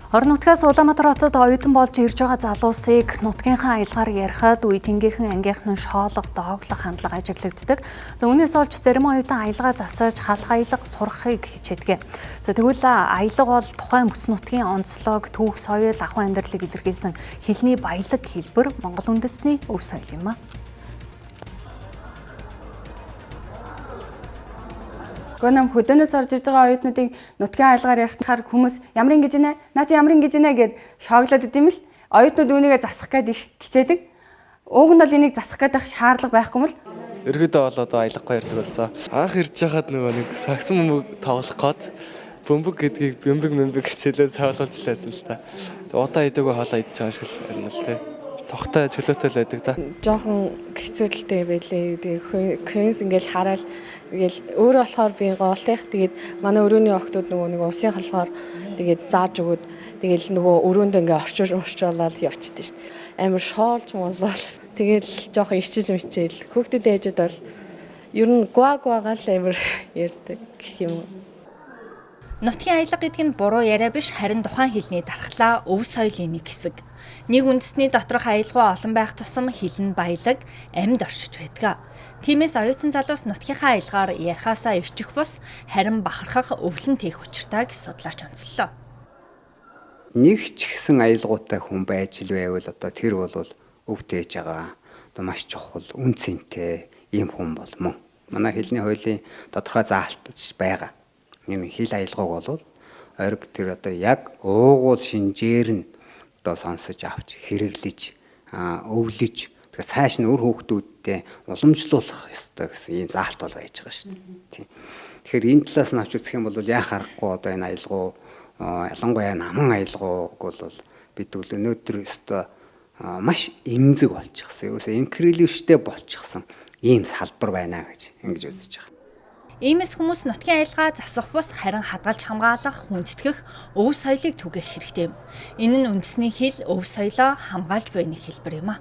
Орон нутгаас Улаанбаатар хотод оюутан болж ирж байгаа залуусыг нутгийнхаа аялгаар ярихад үе тэнгийнхэн ангийнхан шоолох, дооглох хандлага ажиглагддаг. За үүнээс олж зарим оюутан аялгаа засаж халах аялга сурахыг хичээдэг. За тэгвэл аялга бол тухайн бүс нутгийн онцлог, түүх, соёл, ахуй амьдралыг илэрхийлсэн хэлний баялаг хэлбэр Монгол үндэсний өв соёл юм а. Гонам хөдөөнөөс орж иж байгаа оюутнуудыг нутгийн аялгаар ярихаар хүмүүс ямар ингэж нэ? Наа чи ямар ингэж нэ гэд шоглоод идэм л оюутнууд үүнийгээ засах гээд их хичээдэг. Уг нь бол энийг засах гээд шаардлага байхгүй мэл. Ерөөдөө бол одоо аялахгүй ярьдаг болсон. Анх ирж байхад нэг саксон бөмбөг тоглох гээд бөмбөг гэдгийг бөмбөг хичээлээ цаавуулж лээсэн л та. Одоо идээгөө хоолоо идж байгаа шиг байна л тий. Тогтой чөлөөтэй л байдаг да. Жохон хэцүүлэлтэй байлээ. Тэгээ квинс ингээл хараад тэгэл өөрөө болохоор би гоолтойх. Тэгээд манай өрөөний охтууд нөгөө нэг усын халахаар тэгээд зааж өгөөд тэгэл нөгөө өрөөнд ингээ орчуулаад явчихдээ шүү дээ. Амар шоолж болол тэгэл жохон ичиж мичээл. Хүүхдүүд ээжүүд бол ер нь гуагаал амар ярьдаг гэх юм. Нутгийн аялга гэдэг нь буруу яриа биш, харин тухайн хэлний дархлаа, өв соёлын нэг хэсэг. Нэг үндэсний доторх аялгаа олон байх тусам хэл нь баялаг, амьд оршиж байдаг. Тиймээс оюутан залуус нутгийнхаа аялгаар ярихаасаа ирчих бус, харин бахархах, өвлөн тээх учиртайг судлаач онцлоо. Нэг ч гэсэн аялгуутай хүн байж л байвал одоо тэр бол өв тээж байгаа. Одоо маш чухал, үн цэнтэй ийм хүн болмон. Манай хэлний хуулийн тодорхой заалтж байгаа. Энэ хэл аялгааг бол ориг тэр одоо яг уугуул шинжээр нь одоо сонсож авч хэрэглэж өвлөж тэгээ цааш нь өр хүүхдүүдтэй уламжлуулах ёстой гэсэн ийм заалт бол байж байгаа шүү дээ. Тэгэхээр энэ талаас нь авч үзэх юм бол яа харахгүй одоо энэ аялгуу ялангуяа наман аялгууг бол бид өнөөдөр өстой маш эмзэг болчихсон. Ерөөсөө инкрилиштэй болчихсон ийм салбар байна гэж ингэж үзэж байгаа. Иймээс хүмүүс нутгийн аялгаа засах бус харин хадгалж хамгаалах, хүндэтгэх, өв соёлыг түгэх хэрэгтэй юм. Энэ нь үндэсний хэл, өв соёлоо хамгаалж буй нэг хэлбэр юм а.